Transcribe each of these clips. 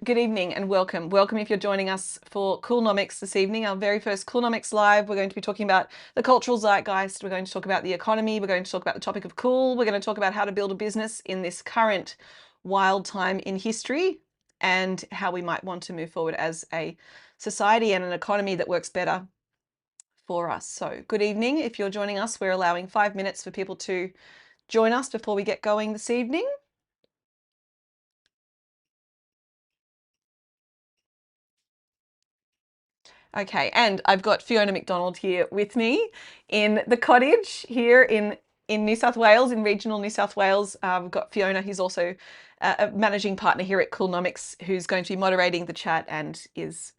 Good evening and welcome. Welcome if you're joining us for Coolnomics this evening, our very first Coolnomics Live. We're going to be talking about the cultural zeitgeist. We're going to talk about the economy. We're going to talk about the topic of cool. We're going to talk about how to build a business in this current wild time in history and how we might want to move forward as a society and an economy that works better for us. So good evening. If you're joining us, we're allowing 5 minutes for people to join us before we get going this evening. Okay, and I've got Fiona McDonald here with me in the cottage here in New South Wales, in regional New South Wales. We've got Fiona, who's also a managing partner here at Coolnomics, who's going to be moderating the chat and is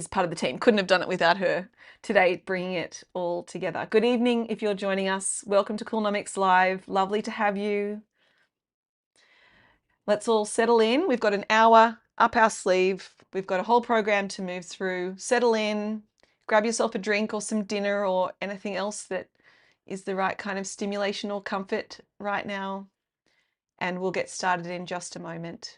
part of the team. Couldn't have done it without her today, bringing it all together. Good evening if you're joining us. Welcome to Coolnomics Live. Lovely to have you. Let's all settle in. We've got an hour up our sleeve. We've got a whole program to move through. Settle in, grab yourself a drink or some dinner or anything else that is the right kind of stimulation or comfort right now. And we'll get started in just a moment.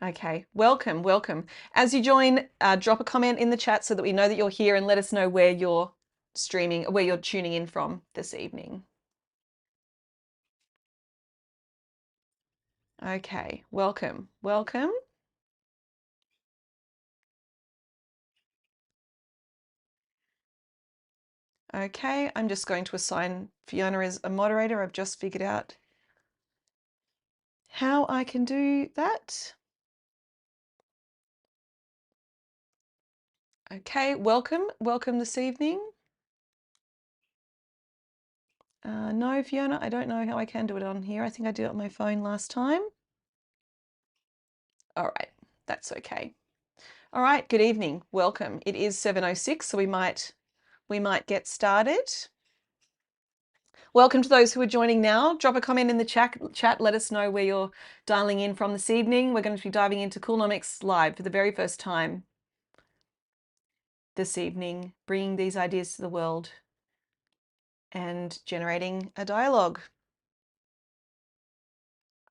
Okay, welcome, welcome. As you join, drop a comment in the chat so that we know that you're here and let us know where you're streaming, where you're tuning in from this evening. Okay, welcome, welcome. Okay, I'm just going to assign Fiona as a moderator. I've just figured out how I can do that. Okay, welcome this evening. No, Fiona, I don't know how I can do it on here. I think I did it on my phone last time. All right, that's okay. All right, good evening, welcome. It is 7:06, so we might get started. Welcome to those who are joining now. Drop a comment in the chat. Let us know where you're dialing in from this evening. We're going to be diving into Coolnomics Live for the very first time this evening, bringing these ideas to the world and generating a dialogue.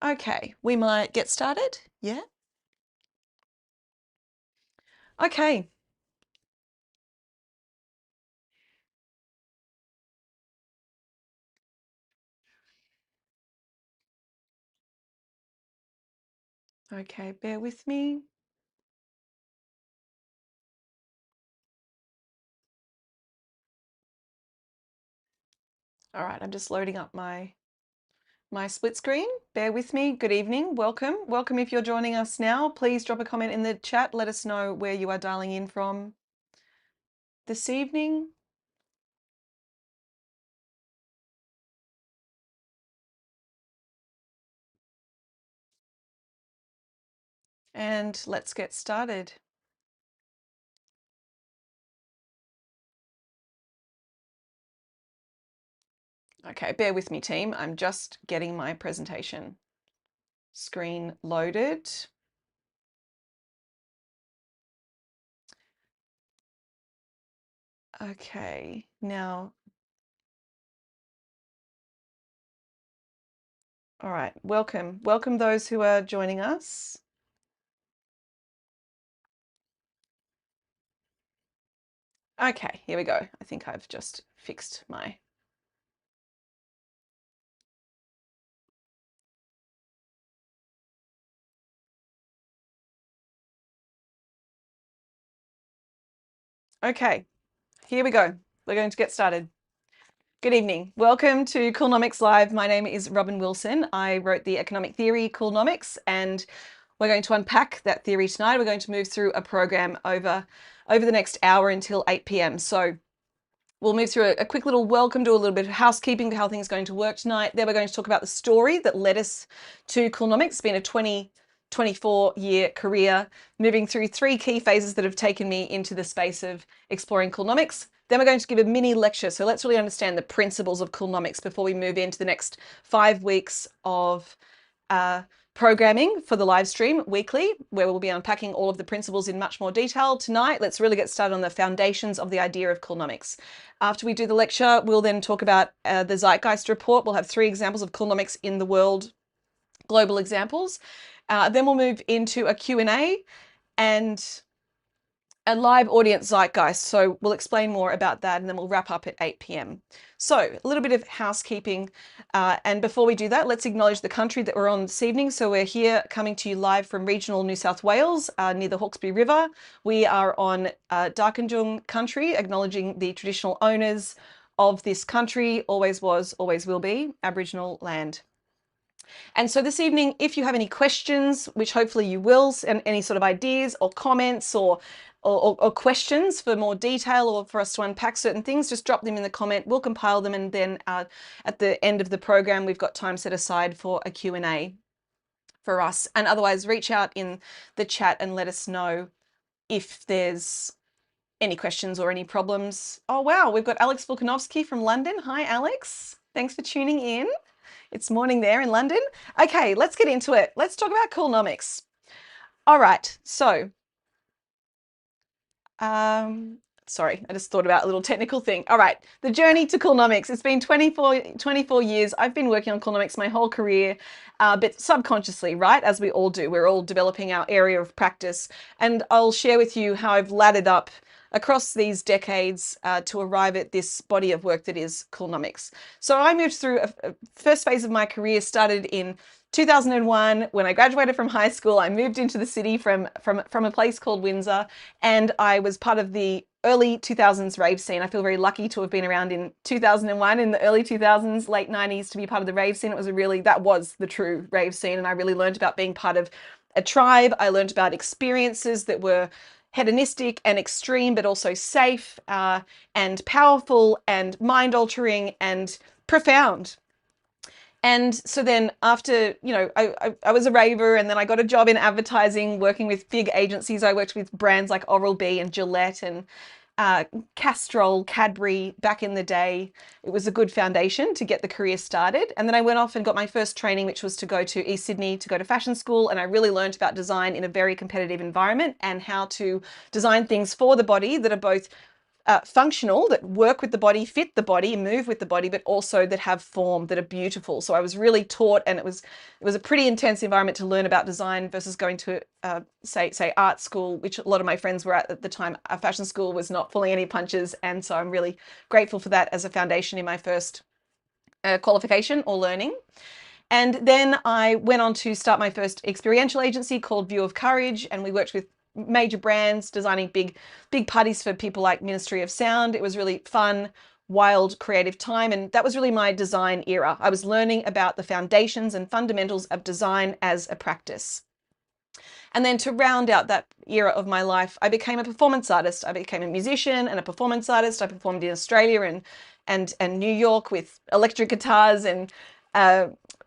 Okay, we might get started. Yeah. Okay. Okay, bear with me. All right, I'm just loading up my split screen. Bear with me. Good evening. Welcome. Welcome if you're joining us now. Please drop a comment in the chat. Let us know where you are dialing in from this evening. And let's get started. Okay, bear with me, team. I'm just getting my presentation screen loaded. Okay, now, all right, welcome. Welcome those who are joining us. Okay, here we go. I think I've just fixed my... Okay, here we go. We're going to get started. Good evening. Welcome to Coolnomics Live. My name is Robyn Wilson. I wrote the economic theory Coolnomics, and we're going to unpack that theory tonight. We're going to move through a program over the next hour until 8 p.m. So we'll move through a quick little welcome, do a little bit of housekeeping to how things are going to work tonight. Then we're going to talk about the story that led us to Coolnomics. It's been a 24-year career, moving through 3 key phases that have taken me into the space of exploring Coolnomics. Then we're going to give a mini lecture. So let's really understand the principles of Coolnomics before we move into the next 5 weeks of programming for the live stream weekly, where we'll be unpacking all of the principles in much more detail. Tonight, let's really get started on the foundations of the idea of Coolnomics. After we do the lecture, we'll then talk about the Zeitgeist report. We'll have 3 examples of Coolnomics in the world, global examples. Then we'll move into a Q&A and a live audience zeitgeist. So we'll explain more about that and then we'll wrap up at 8 p.m. So a little bit of housekeeping. And before we do that, let's acknowledge the country that we're on this evening. So we're here coming to you live from regional New South Wales near the Hawkesbury River. We are on Darkinjung country, acknowledging the traditional owners of this country, always was, always will be, Aboriginal land. And so this evening, if you have any questions, which hopefully you will, and any sort of ideas or comments or questions for more detail or for us to unpack certain things, just drop them in the comment. We'll compile them, and then at the end of the program, we've got time set aside for a Q&A for us. And otherwise, reach out in the chat and let us know if there's any questions or any problems. Oh, wow, we've got Alex Volkanovsky from London. Hi, Alex. Thanks for tuning in. It's morning there in London. Okay, let's get into it. Let's talk about Coolnomics. All right, so, sorry, I just thought about a little technical thing. All right, the journey to Coolnomics. It's been 24 years. I've been working on Coolnomics my whole career, but subconsciously, right, as we all do. We're all developing our area of practice. And I'll share with you how I've laddered up across these decades to arrive at this body of work that is Coolnomics. So I moved through a first phase of my career, started in 2001 when I graduated from high school. I moved into the city from a place called Windsor, and I was part of the early 2000s rave scene. I feel very lucky to have been around in 2001, in the early 2000s, late 90s, to be part of the rave scene. That was the true rave scene, and I really learned about being part of a tribe. I learned about experiences that were hedonistic and extreme, but also safe and powerful and mind-altering and profound. And so then after, you know, I was a raver, and then I got a job in advertising working with big agencies. I worked with brands like Oral-B and Gillette and Castrol, Cadbury back in the day. It was a good foundation to get the career started. And then I went off and got my first training, which was to go to East Sydney to go to fashion school. And I really learned about design in a very competitive environment and how to design things for the body that are both functional, that work with the body, fit the body, move with the body, but also that have form, that are beautiful. So I was really taught, and it was a pretty intense environment to learn about design versus going to say art school, which a lot of my friends were at the time. A fashion school was not pulling any punches, and so I'm really grateful for that as a foundation in my first qualification or learning. And then I went on to start my first experiential agency called View of Courage, and we worked with major brands, designing big parties for people like Ministry of Sound. It was really fun, wild, creative time, and that was really my design era. I was learning about the foundations and fundamentals of design as a practice. And then to round out that era of my life, I became a performance artist. I became a musician and a performance artist. I performed in Australia and New York with electric guitars and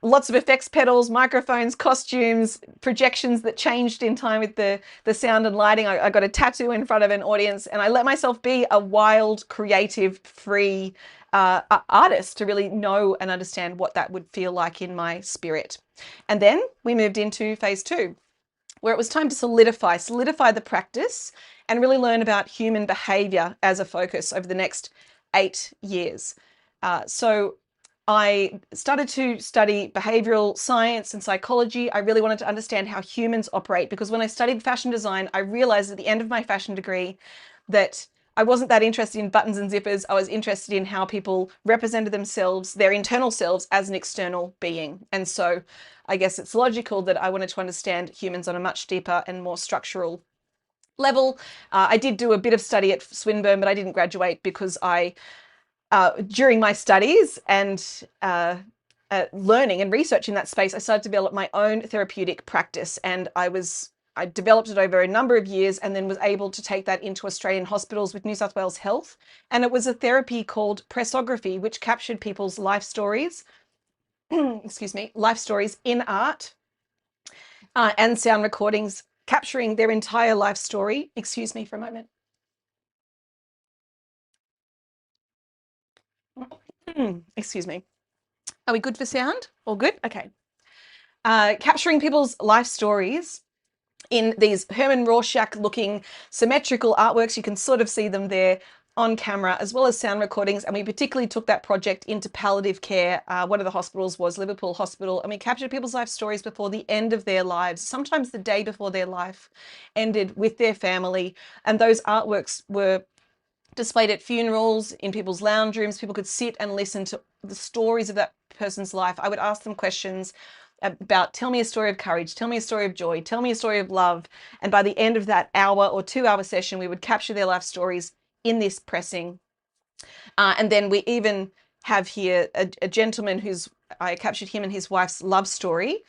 lots of effects pedals, microphones, costumes, projections that changed in time with the sound and lighting. I got a tattoo in front of an audience, and I let myself be a wild, creative, free artist to really know and understand what that would feel like in my spirit. And then we moved into phase 2, where it was time to solidify the practice and really learn about human behavior as a focus over the next 8 years. So I started to study behavioral science and psychology. I really wanted to understand how humans operate, because when I studied fashion design, I realized at the end of my fashion degree that I wasn't that interested in buttons and zippers. I was interested in how people represented themselves, their internal selves, as an external being. And so I guess it's logical that I wanted to understand humans on a much deeper and more structural level. I did do a bit of study at Swinburne, but I didn't graduate because during my studies and learning and research in that space, I started to develop my own therapeutic practice, and I developed it over a number of years, and then was able to take that into Australian hospitals with New South Wales Health. And it was a therapy called pressography, which captured people's life stories, excuse me, life stories in art and sound recordings, capturing their entire life story. Excuse me for a moment. Excuse me. Are we good for sound? All good? Okay. capturing people's life stories in these Herman Rorschach looking symmetrical artworks. You can sort of see them there on camera, as well as sound recordings. And we particularly took that project into palliative care. One of the hospitals was Liverpool Hospital, and we captured people's life stories before the end of their lives, sometimes the day before their life ended, with their family. And those artworks were displayed at funerals, in people's lounge rooms. People could sit and listen to the stories of that person's life. I would ask them questions about, tell me a story of courage, tell me a story of joy, tell me a story of love. And by the end of that hour or 2 hour session, we would capture their life stories in this pressing. And then we even have here a gentleman I captured him and his wife's love story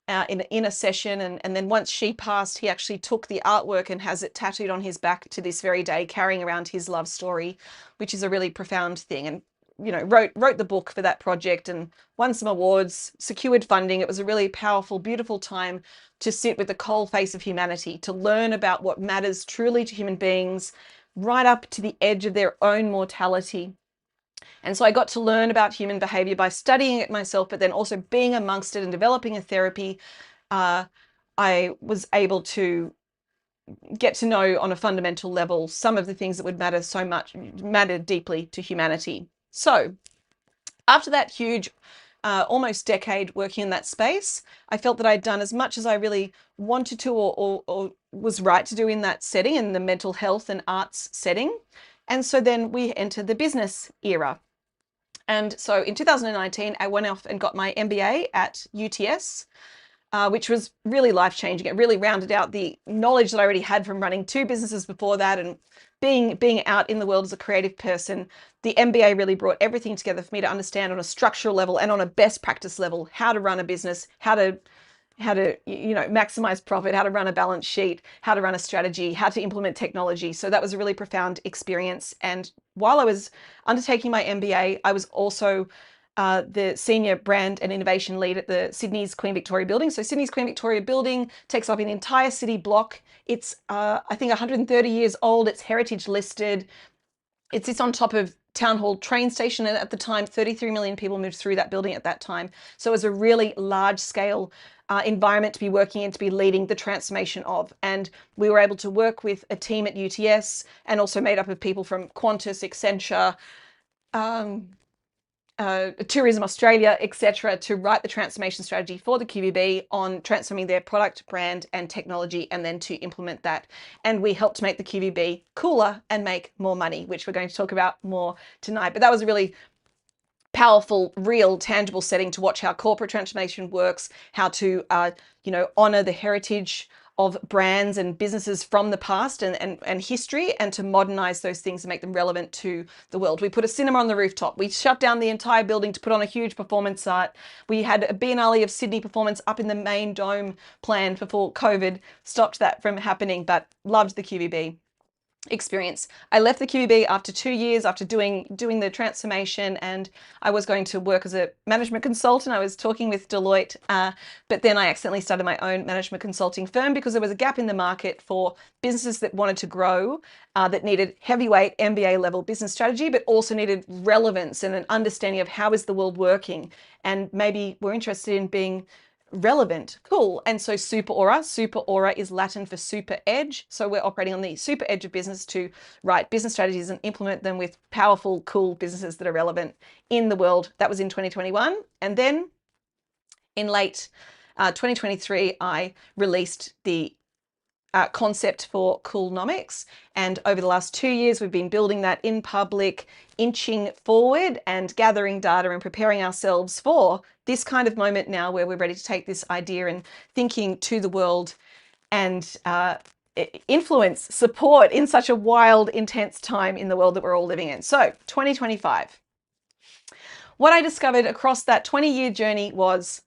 in a session, and then once she passed, he actually took the artwork and has it tattooed on his back to this very day, carrying around his love story, which is a really profound thing. And wrote the book for that project and won some awards, secured funding. It was a really powerful, beautiful time to sit with the cold face of humanity, to learn about what matters truly to human beings, right up to the edge of their own mortality. And so I got to learn about human behavior by studying it myself, but then also being amongst it and developing a therapy. I was able to get to know on a fundamental level some of the things that would matter deeply to humanity. So after that huge almost decade working in that space, I felt that I'd done as much as I really wanted to or was right to do in that setting, in the mental health and arts setting. And so then we entered the business era. And so in 2019, I went off and got my MBA at UTS, which was really life-changing. It really rounded out the knowledge that I already had from running 2 businesses before that, and being out in the world as a creative person. The MBA really brought everything together for me to understand on a structural level and on a best practice level how to run a business, how to maximize profit, how to run a balance sheet, how to run a strategy, how to implement technology. So that was a really profound experience. And while I was undertaking my MBA, I was also the senior brand and innovation lead at the Sydney's Queen Victoria building. So Sydney's Queen Victoria building takes up an entire city block. It's I think 130 years old. It's heritage listed. It sits on top of Town Hall train station, and at the time 33 million people moved through that building at that time. So it was a really large scale environment to be working in, to be leading the transformation of. And we were able to work with a team at UTS, and also made up of people from Qantas, Accenture, Tourism Australia, etc., to write the transformation strategy for the QVB on transforming their product, brand, and technology, and then to implement that. And we helped make the QVB cooler and make more money, which we're going to talk about more tonight. But that was a really powerful, real, tangible setting to watch how corporate transformation works, how to honor the heritage of brands and businesses from the past and history, and to modernize those things and make them relevant to the world. We put a cinema on the rooftop. We shut down the entire building to put on a huge performance art. We had a Biennale of Sydney performance up in the main dome planned before COVID stopped that from happening, but loved the QVB experience. I left the QVB after 2 years after doing the transformation, and I was going to work as a management consultant. I was talking with Deloitte, but then I accidentally started my own management consulting firm because there was a gap in the market for businesses that wanted to grow, that needed heavyweight MBA level business strategy, but also needed relevance and an understanding of how is the world working, and maybe were interested in being relevant. Cool. And so super aura is Latin for super edge. So we're operating on the super edge of business to write business strategies and implement them with powerful, cool businesses that are relevant in the world. That was in 2021. And then in late 2023, I released the concept for Coolnomics. And over the last 2 years, we've been building that in public, inching forward and gathering data and preparing ourselves for this kind of moment now where we're ready to take this idea and thinking to the world and influence, support in such a wild, intense time in the world that we're all living in. So 2025. What I discovered across that 20-year journey was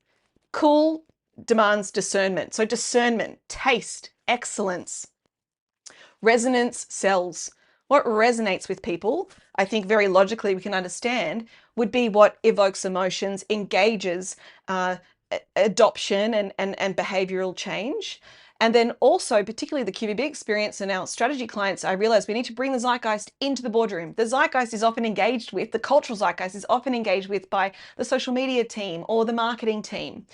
cool demands discernment. So discernment, taste, excellence. Resonance sells. What resonates with people, I think very logically we can understand, would be what evokes emotions, engages adoption and behavioral change. And then also, particularly the QVB experience and our strategy clients, I realized we need to bring the zeitgeist into the boardroom. The zeitgeist is often engaged with, the cultural zeitgeist is often engaged with by the social media team or the marketing team.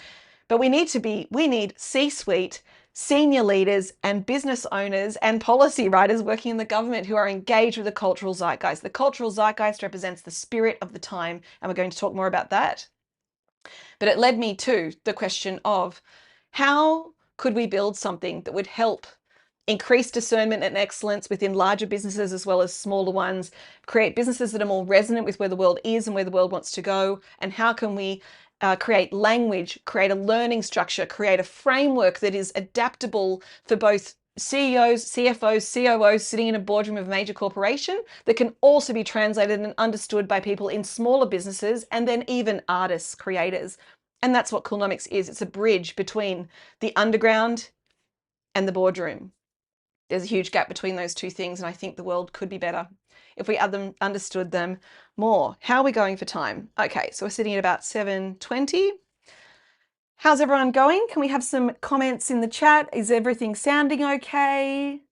But we need C-suite, senior leaders and business owners and policy writers working in the government who are engaged with the cultural zeitgeist. The cultural zeitgeist represents the spirit of the time, and we're going to talk more about that. But it led me to the question of how could we build something that would help increase discernment and excellence within larger businesses as well as smaller ones, create businesses that are more resonant with where the world is and where the world wants to go, and how can we create language, create a learning structure, create a framework that is adaptable for both CEOs, CFOs, COOs sitting in a boardroom of a major corporation that can also be translated and understood by people in smaller businesses and then even artists, creators. And that's what Coolnomics is. It's a bridge between the underground and the boardroom. There's a huge gap between those two things, and I think the world could be better if we understood them more. How are we going for time? Okay, so we're sitting at about 7:20. How's everyone going? Can we have some comments in the chat? Is everything sounding okay?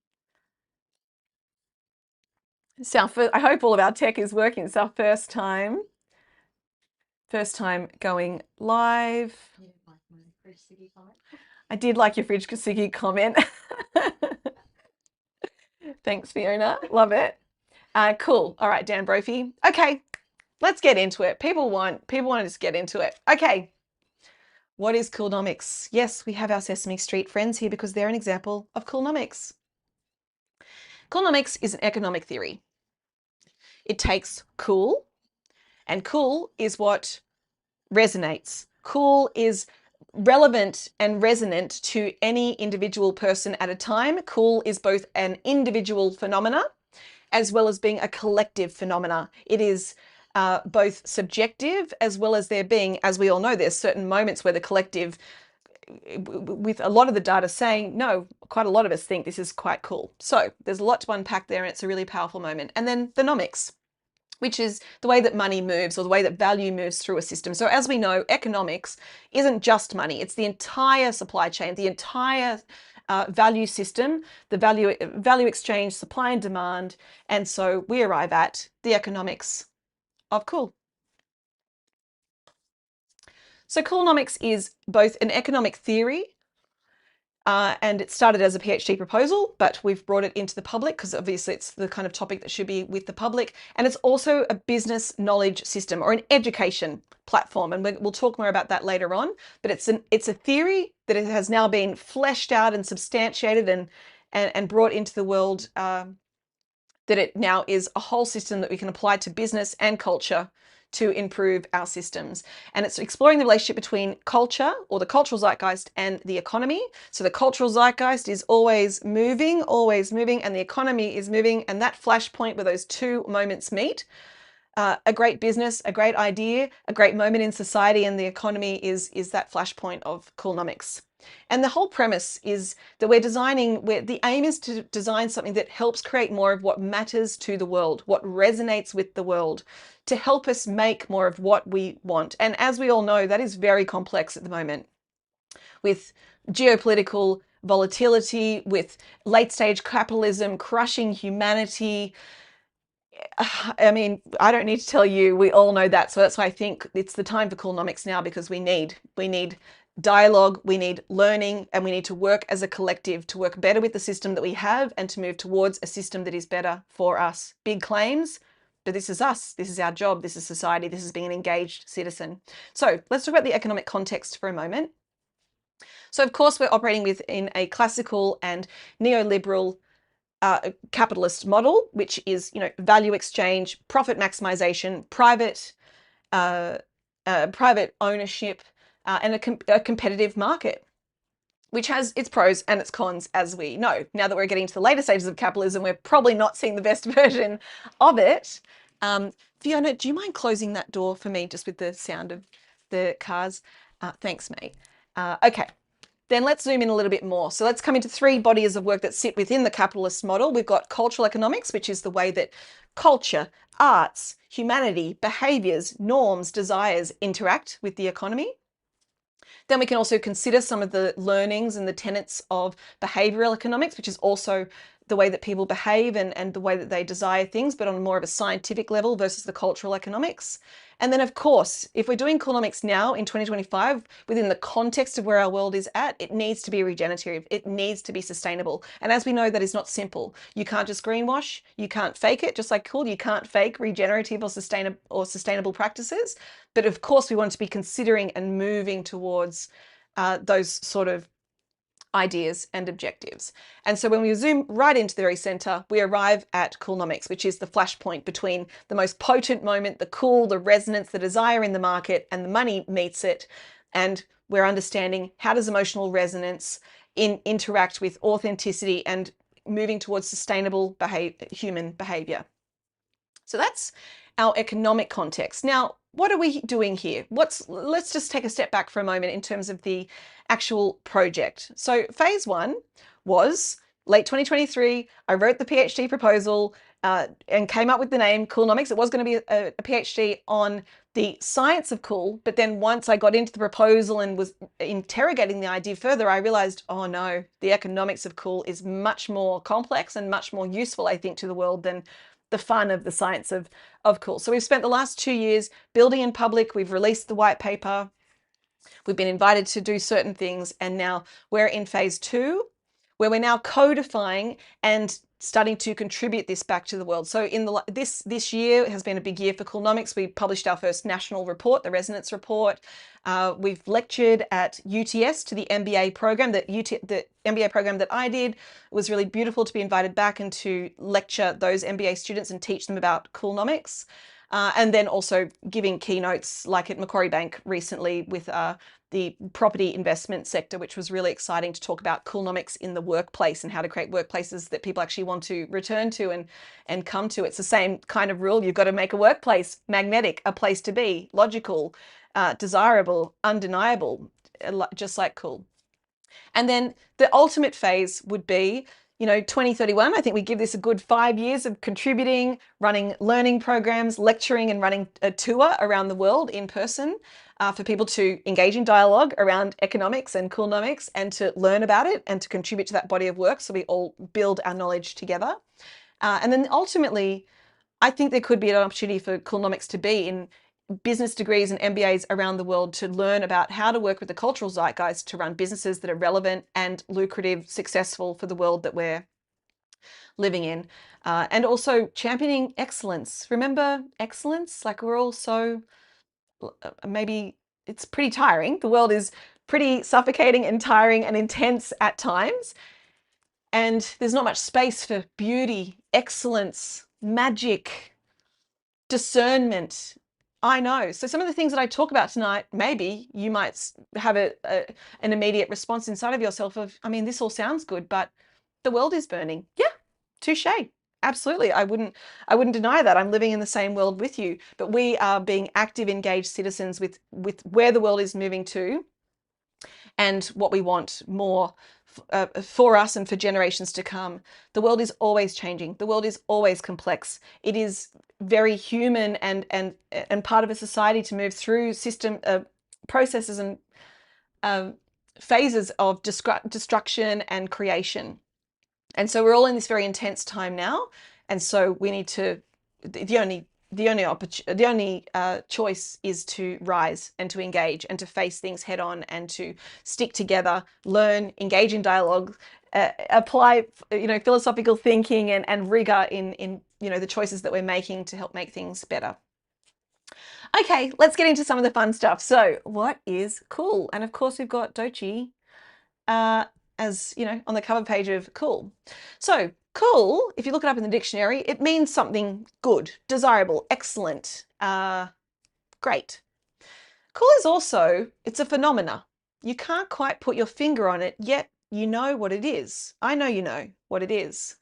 I hope all of our tech is working. It's our first time going live. I did like your fridge Siggy comment. Thanks, Fiona. Love it. Cool. All right, Dan Brophy. Okay, let's get into it. People want to just get into it. Okay. What is Coolnomics? Yes, we have our Sesame Street friends here because they're an example of Coolnomics. Coolnomics is an economic theory. It takes cool, and cool is what resonates. Cool is relevant and resonant to any individual person at a time. Cool is both an individual phenomena as well as being a collective phenomena. It is both subjective as well as there being, as we all know, there's certain moments where the collective, with a lot of the data saying, no, quite a lot of us think this is quite cool. So there's a lot to unpack there, and it's a really powerful moment. And then phenomics, which is the way that money moves or the way that value moves through a system. So as we know, economics isn't just money. It's the entire supply chain, the entire value system, the value exchange, supply and demand. And so we arrive at the economics of cool. So Coolnomics is both an economic theory and it started as a PhD proposal, but we've brought it into the public because obviously it's the kind of topic that should be with the public. And it's also a business knowledge system or an education platform. And we'll talk more about that later on. But it's a theory that it has now been fleshed out and substantiated and brought into the world, that it now is a whole system that we can apply to business and culture to improve our systems. And it's exploring the relationship between culture or the cultural zeitgeist and the economy. So the cultural zeitgeist is always moving, and the economy is moving. And that flashpoint where those two moments meet, a great business, a great idea, a great moment in society and the economy is that flashpoint of Coolnomics. And the whole premise is that the aim is to design something that helps create more of what matters to the world, what resonates with the world, to help us make more of what we want. And as we all know, that is very complex at the moment with geopolitical volatility, with late stage capitalism crushing humanity. I mean, I don't need to tell you, we all know that. So that's why I think it's the time for Coolnomics now, because we need dialogue, we need learning, and we need to work as a collective to work better with the system that we have and to move towards a system that is better for us. Big claims, but this is us. This is our job. This is society. This is being an engaged citizen. So let's talk about the economic context for a moment. So of course, we're operating within a classical and neoliberal capitalist model, which is, value exchange, profit maximization, private ownership, and a competitive market, which has its pros and its cons, as we know. Now that we're getting to the later stages of capitalism, we're probably not seeing the best version of it. Fiona, do you mind closing that door for me, just with the sound of the cars? Thanks, mate. Okay. Then let's zoom in a little bit more. So let's come into three bodies of work that sit within the capitalist model. We've got cultural economics, which is the way that culture, arts, humanity, behaviors, norms, desires interact with the economy. Then we can also consider some of the learnings and the tenets of behavioral economics, which is also the way that people behave and the way that they desire things, but on more of a scientific level versus the cultural economics. And then, of course, if we're doing Coolnomics now in 2025, within the context of where our world is at, it needs to be regenerative. It needs to be sustainable. And as we know, that is not simple. You can't just greenwash. You can't fake it, just like cool. You can't fake regenerative or sustainable practices. But of course, we want to be considering and moving towards those sort of ideas and objectives. And so when we zoom right into the very center, we arrive at Coolnomics, which is the flashpoint between the most potent moment, the cool, the resonance, the desire in the market, and the money meets it. And we're understanding how does emotional resonance interact with authenticity and moving towards sustainable human behavior. So that's our economic context. Now, what are we doing here? Let's just take a step back for a moment in terms of the actual project. So phase one was late 2023. I wrote the PhD proposal and came up with the name Coolnomics. It was going to be a PhD on the science of cool, but then once I got into the proposal and was interrogating the idea further, I realized, oh no, the economics of cool is much more complex and much more useful, I think, to the world than the fun of the science of cool. So we've spent the last 2 years building in public. We've released the white paper. We've been invited to do certain things. And now we're in phase two, where we're now codifying and starting to contribute this back to the world. So in this year has been a big year for Coolnomics. We published our first national report, the Resonance Report. We've lectured at UTS to the MBA program. The MBA program that I did. It was really beautiful to be invited back and to lecture those MBA students and teach them about Coolnomics. And then also giving keynotes like at Macquarie Bank recently with the property investment sector, which was really exciting to talk about Coolnomics in the workplace and how to create workplaces that people actually want to return to and come to. It's the same kind of rule. You've got to make a workplace magnetic, a place to be, logical, desirable, undeniable, just like cool. And then the ultimate phase would be, 2031. I think we give this a good 5 years of contributing, running learning programs, lecturing and running a tour around the world in person for people to engage in dialogue around economics and Coolnomics and to learn about it and to contribute to that body of work so we all build our knowledge together. And then ultimately, I think there could be an opportunity for Coolnomics to be in business degrees and MBAs around the world to learn about how to work with the cultural zeitgeist to run businesses that are relevant and lucrative, successful for the world that we're living in. And also championing excellence. Remember excellence? Like we're all so, maybe it's pretty tiring. The world is pretty suffocating and tiring and intense at times. And there's not much space for beauty, excellence, magic, discernment. I know. So some of the things that I talk about tonight, maybe you might have an immediate response inside of yourself of, I mean, this all sounds good, but the world is burning. Yeah, touche. Absolutely. I wouldn't deny that. I'm living in the same world with you, but we are being active, engaged citizens with where the world is moving to and what we want more for us and for generations to come. The world is always changing. The world is always complex. It is very human and part of a society to move through system processes and phases of destruction and creation. And so we're all in this very intense time now. And so we need to, the only choice is to rise and to engage and to face things head on and to stick together, learn, engage in dialogue, apply, philosophical thinking and rigor in the choices that we're making to help make things better. Okay, let's get into some of the fun stuff. So what is cool? And of course we've got Dochi as, on the cover page of cool. So cool, if you look it up in the dictionary, it means something good, desirable, excellent, great. Cool is also, it's a phenomena. You can't quite put your finger on it, yet you know what it is. I know you know what it is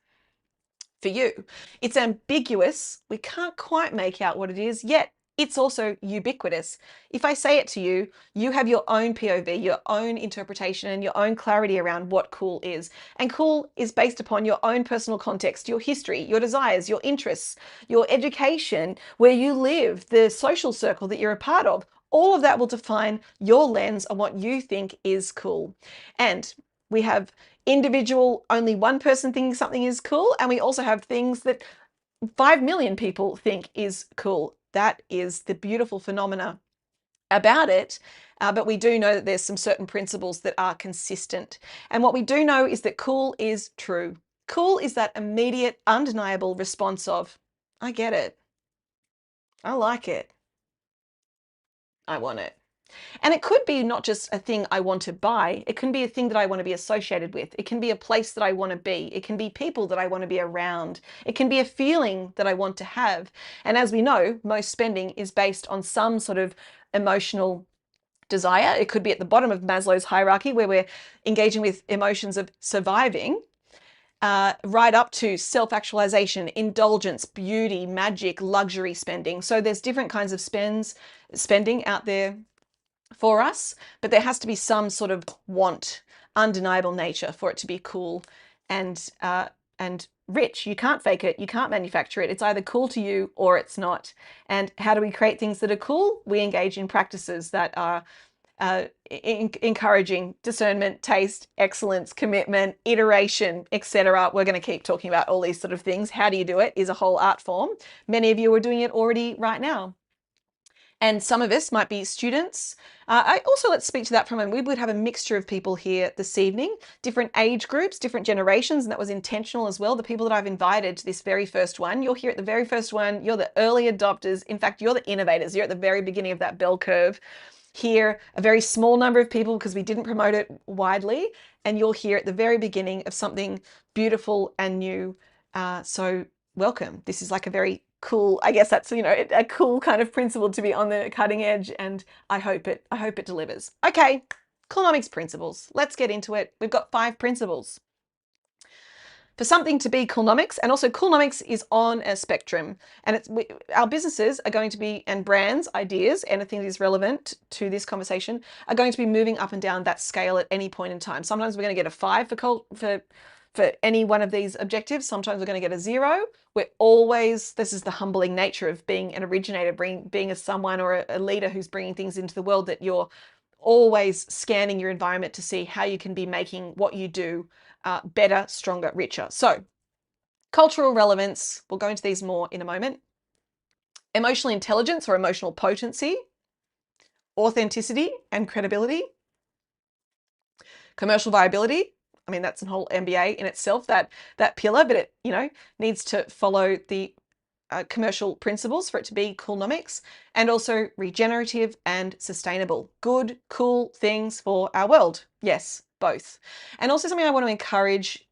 for you. It's ambiguous. We can't quite make out what it is, yet it's also ubiquitous. If I say it to you, you have your own POV, your own interpretation and your own clarity around what cool is. And cool is based upon your own personal context, your history, your desires, your interests, your education, where you live, the social circle that you're a part of. All of that will define your lens on what you think is cool. And We have individual, only one person thinking something is cool, and we also have things that 5 million people think is cool. That is the beautiful phenomena about it. But we do know that there's some certain principles that are consistent. And what we do know is that cool is true. Cool is that immediate, undeniable response of, I get it. I like it. I want it. And it could be not just a thing I want to buy. It can be a thing that I want to be associated with. It can be a place that I want to be. It can be people that I want to be around. It can be a feeling that I want to have. And as we know, most spending is based on some sort of emotional desire. It could be at the bottom of Maslow's hierarchy, where we're engaging with emotions of surviving, right up to self-actualization, indulgence, beauty, magic, luxury spending. So there's different kinds of spending out there for us, but there has to be some sort of want, undeniable nature for it to be cool and rich. You can't fake it. You can't manufacture it. It's either cool to you or it's not. And how do we create things that are cool? We engage in practices that are encouraging discernment, taste, excellence, commitment, iteration, etc. We're going to keep talking about all these sort of things. How do you do it is a whole art form. Many of you are doing it already right now. And some of us might be students. Let's speak to that for a moment. We would have a mixture of people here this evening, different age groups, different generations, and that was intentional as well. The people that I've invited to this very first one, you're here at the very first one, you're the early adopters. In fact, you're the innovators. You're at the very beginning of that bell curve. Here, a very small number of people because we didn't promote it widely, and you're here at the very beginning of something beautiful and new. So welcome. This is like a very cool, I guess that's, a cool kind of principle to be on the cutting edge, and I hope it delivers. Okay, Coolnomics principles. Let's get into it. We've got 5 principles. For something to be Coolnomics, and also Coolnomics is on a spectrum, and our businesses are going to be, and brands, ideas, anything that is relevant to this conversation, are going to be moving up and down that scale at any point in time. Sometimes we're going to get a 5 for any one of these objectives. Sometimes we're going to get a 0. This is the humbling nature of being an originator, being a someone or a leader who's bringing things into the world, that you're always scanning your environment to see how you can be making what you do better, stronger, richer. So cultural relevance, we'll go into these more in a moment. Emotional intelligence or emotional potency, authenticity and credibility, commercial viability. I mean, that's a whole MBA in itself, that pillar, but it, needs to follow the commercial principles for it to be Coolnomics. And also regenerative and sustainable. Good, cool things for our world. Yes, both. And also something I want to encourage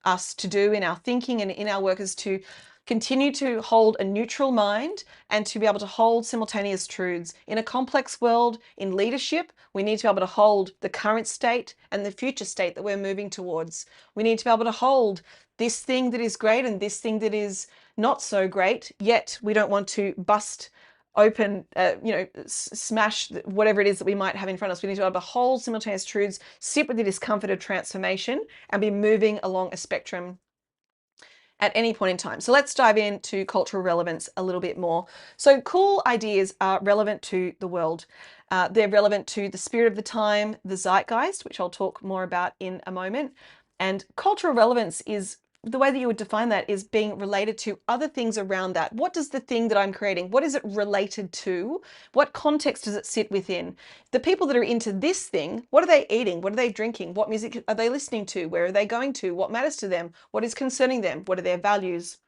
us to do in our thinking and in our work is to continue to hold a neutral mind and to be able to hold simultaneous truths. In a complex world, in leadership, we need to be able to hold the current state and the future state that we're moving towards. We need to be able to hold this thing that is great and this thing that is not so great, yet we don't want to bust open, smash whatever it is that we might have in front of us. We need to be able to hold simultaneous truths, sit with the discomfort of transformation, and be moving along a spectrum at any point in time. So let's dive into cultural relevance a little bit more. So cool ideas are relevant to the world. They're relevant to the spirit of the time, the zeitgeist, which I'll talk more about in a moment. And cultural relevance is, the way that you would define that is being related to other things around that. What does the thing that I'm creating, what is it related to? What context does it sit within? The people that are into this thing, what are they eating? What are they drinking? What music are they listening to? Where are they going to? What matters to them? What is concerning them? What are their values?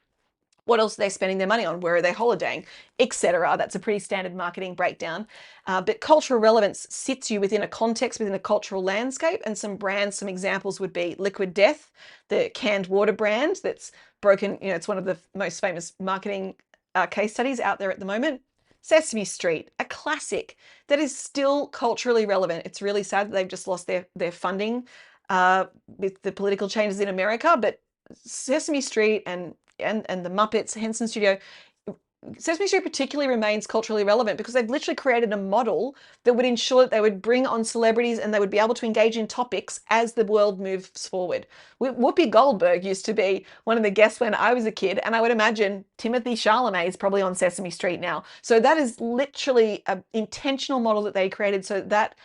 What else are they spending their money on? Where are they holidaying? Etc. That's a pretty standard marketing breakdown. But cultural relevance sits you within a context, within a cultural landscape, and some brands, some examples would be Liquid Death, the canned water brand that's broken, it's one of the most famous marketing case studies out there at the moment. Sesame Street, a classic that is still culturally relevant. It's really sad that they've just lost their funding with the political changes in America, but Sesame Street and the Muppets, Henson Studio, Sesame Street particularly remains culturally relevant because they've literally created a model that would ensure that they would bring on celebrities and they would be able to engage in topics as the world moves forward. Whoopi Goldberg used to be one of the guests when I was a kid, and I would imagine Timothy Chalamet is probably on Sesame Street now. So that is literally an intentional model that they created so that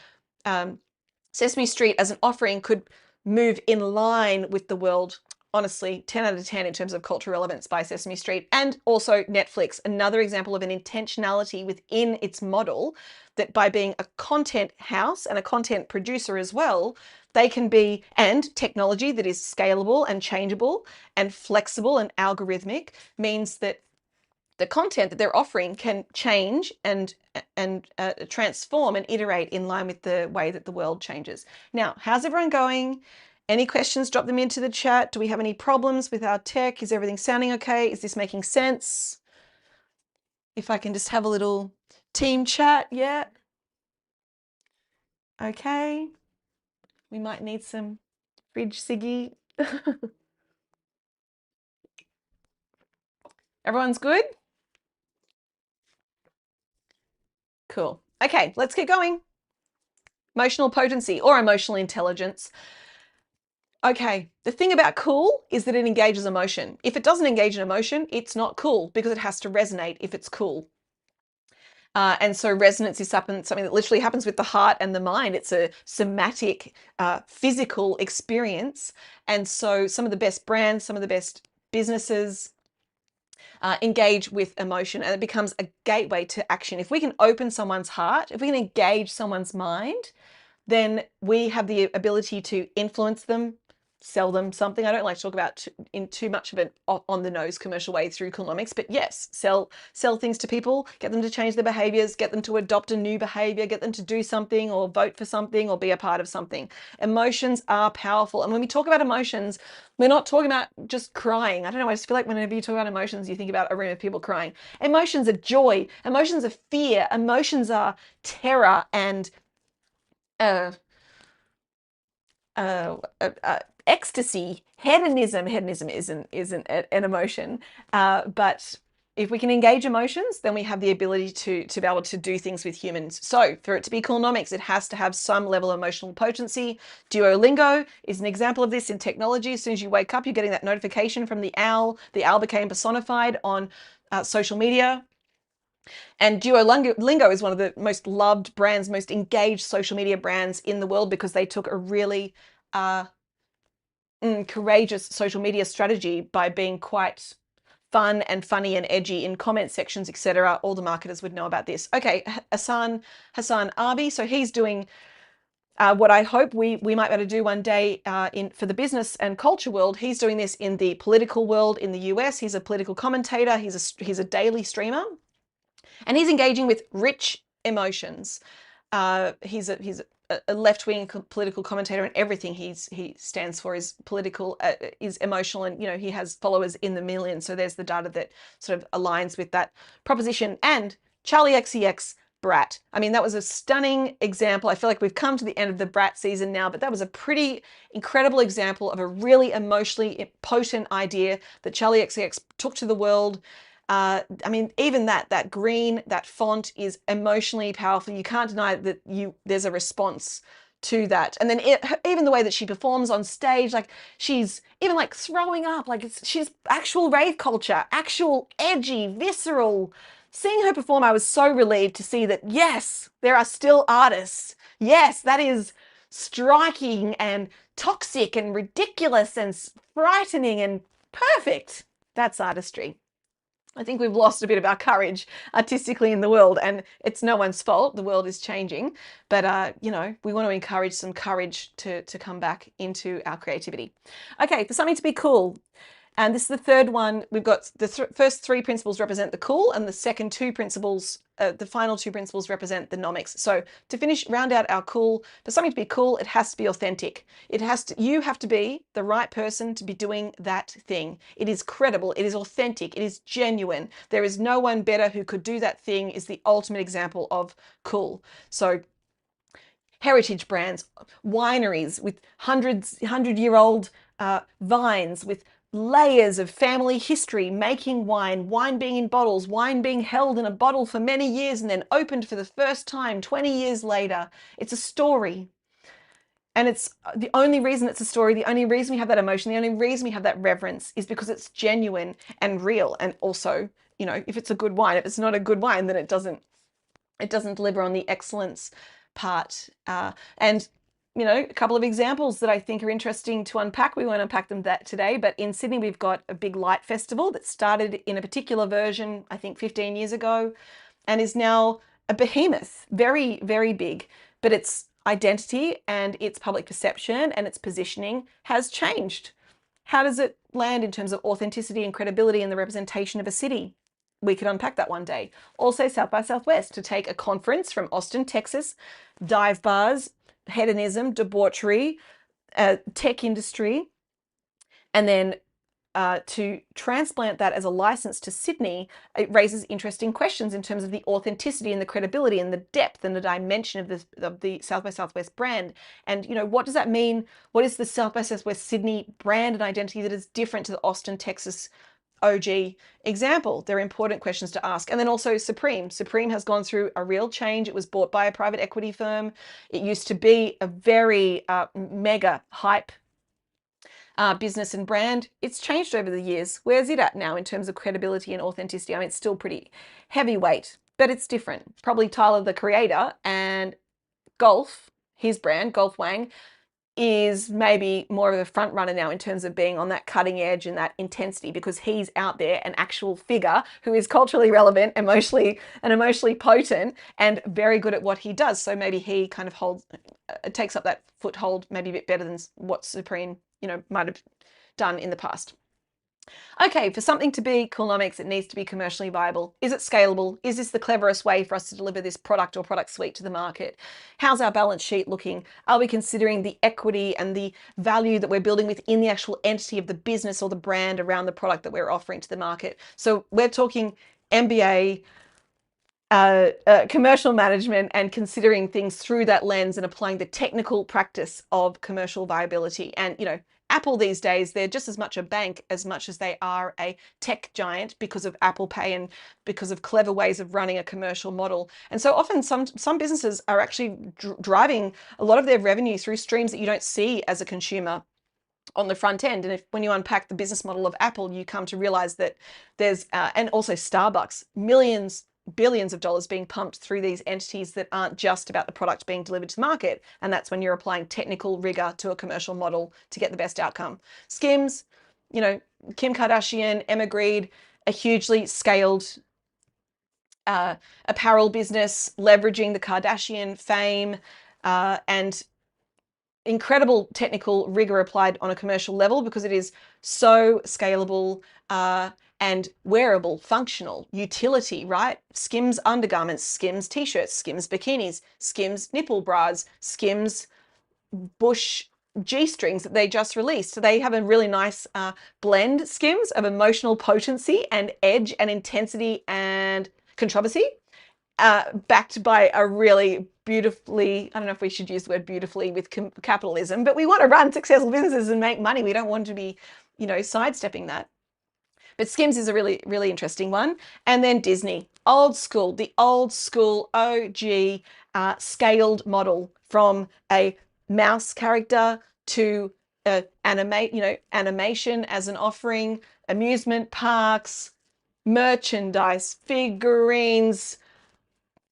Sesame Street as an offering could move in line with the world. Honestly, 10 out of 10 in terms of cultural relevance by Sesame Street. And also Netflix, another example of an intentionality within its model, that by being a content house and a content producer as well, they can be, and technology that is scalable and changeable and flexible and algorithmic, means that the content that they're offering can change and transform and iterate in line with the way that the world changes. Now, how's everyone going? Any questions, drop them into the chat. Do we have any problems with our tech? Is everything sounding okay? Is this making sense? If I can just have a little team chat, yeah. Okay. We might need some fridge Siggy. Everyone's good? Cool. Okay, let's get going. Emotional potency or emotional intelligence. Okay, the thing about cool is that it engages emotion. If it doesn't engage in emotion, it's not cool because it has to resonate if it's cool. And so resonance is something that literally happens with the heart and the mind. It's a somatic, physical experience. And so some of the best brands, some of the best businesses engage with emotion, and it becomes a gateway to action. If we can open someone's heart, if we can engage someone's mind, then we have the ability to influence them, sell them something. I don't like to talk about in too much of an on the nose commercial way through Coolnomics, but yes, sell things to people, get them to change their behaviors, get them to adopt a new behavior, get them to do something or vote for something or be a part of something. Emotions are powerful. And when we talk about emotions, we're not talking about just crying. I don't know, I just feel like whenever you talk about emotions, you think about a room of people crying. Emotions are joy, emotions are fear, emotions are terror and ecstasy, hedonism. Hedonism isn't an emotion, but if we can engage emotions, then we have the ability to be able to do things with humans. So for it to be Coolnomics, it has to have some level of emotional potency. Duolingo is an example of this in technology. As soon as you wake up, you're getting that notification from the owl. The owl became personified on social media. And Duolingo is one of the most loved brands, most engaged social media brands in the world, because they took a really courageous social media strategy by being quite fun and funny and edgy in comment sections, etc. All the marketers would know about this. Okay, Hassan Abi, so he's doing what I hope we might be able to do one day for the business and culture world. He's doing this in the political world in the US. He's a political commentator. He's a daily streamer. And he's engaging with rich emotions. He's a left-wing political commentator, and everything he stands for is political, is emotional, and he has followers in the millions. So there's the data that sort of aligns with that proposition. And Charlie XCX Brat. I mean, that was a stunning example. I feel like we've come to the end of the Brat season now, but that was a pretty incredible example of a really emotionally potent idea that Charlie XCX took to the world. I mean, even that green, that font is emotionally powerful. You can't deny that there's a response to that. And then even the way that she performs on stage, like she's even like throwing up, like she's actual rave culture, actual edgy, visceral. Seeing her perform, I was so relieved to see that, yes, there are still artists. Yes, that is striking and toxic and ridiculous and frightening and perfect. That's artistry. I think we've lost a bit of our courage artistically in the world, and it's no one's fault. The world is changing, but we want to encourage some courage to come back into our creativity. Okay, for something to be cool. And this is the third one. We've got the first three principles represent the cool, and the second two principles, the final two principles represent the nomics. So to round out our cool, for something to be cool, it has to be authentic. You have to be the right person to be doing that thing. It is credible, it is authentic, it is genuine. There is no one better who could do that thing, is the ultimate example of cool. So heritage brands, wineries with 100-year-old vines, with layers of family history, making wine being in bottles, wine being held in a bottle for many years and then opened for the first time 20 years later. It's a story. And it's the only reason it's a story, the only reason we have that emotion, the only reason we have that reverence is because it's genuine and real. And also, if it's a good wine, if it's not a good wine, then it doesn't deliver on the excellence part. And a couple of examples that I think are interesting to unpack. We won't unpack them today, but in Sydney, we've got a big light festival that started in a particular version, I think 15 years ago, and is now a behemoth, very, very big. But its identity and its public perception and its positioning has changed. How does it land in terms of authenticity and credibility and the representation of a city? We could unpack that one day. Also, South by Southwest, to take a conference from Austin, Texas, dive bars, hedonism, debauchery, tech industry, and then to transplant that as a license to Sydney, it raises interesting questions in terms of the authenticity and the credibility and the depth and the dimension of the South by Southwest brand. And, what does that mean? What is the South by Southwest Sydney brand and identity that is different to the Austin, Texas OG example? They're important questions to ask. And then also Supreme. Supreme has gone through a real change. It was bought by a private equity firm. It used to be a very mega hype business and brand. It's changed over the years. Where's it at now in terms of credibility and authenticity? I mean, it's still pretty heavyweight, but it's different. Probably Tyler, the creator, and Golf, his brand, Golf Wang, is maybe more of a front runner now in terms of being on that cutting edge and that intensity, because he's out there, an actual figure who is culturally relevant, emotionally potent, and very good at what he does. So maybe he kind of takes up that foothold maybe a bit better than what Supreme, might have done in the past. Okay, for something to be Coolnomics, it needs to be commercially viable. Is it scalable? Is this the cleverest way for us to deliver this product or product suite to the market? How's our balance sheet looking? Are we considering the equity and the value that we're building within the actual entity of the business or the brand around the product that we're offering to the market? So we're talking MBA, commercial management, and considering things through that lens and applying the technical practice of commercial viability. And, Apple these days, they're just as much a bank as much as they are a tech giant because of Apple Pay and because of clever ways of running a commercial model. And so often some businesses are actually driving a lot of their revenue through streams that you don't see as a consumer on the front end. And when you unpack the business model of Apple, you come to realize that there's, and also Starbucks, billions of dollars being pumped through these entities that aren't just about the product being delivered to the market. And that's when you're applying technical rigor to a commercial model to get the best outcome. Skims, Kim Kardashian, Emma Grede, a hugely scaled apparel business, leveraging the Kardashian fame and incredible technical rigor applied on a commercial level, because it is so scalable and wearable, functional, utility, right? Skims undergarments, Skims t-shirts, Skims bikinis, Skims nipple bras, Skims bush G-strings that they just released. So they have a really nice blend, Skims, of emotional potency and edge and intensity and controversy, backed by a really beautifully, I don't know if we should use the word beautifully with capitalism, but we want to run successful businesses and make money. We don't want to be, sidestepping that. But Skims is a really, really interesting one. And then Disney, the old school OG scaled model, from a mouse character to animation as an offering, amusement parks, merchandise, figurines.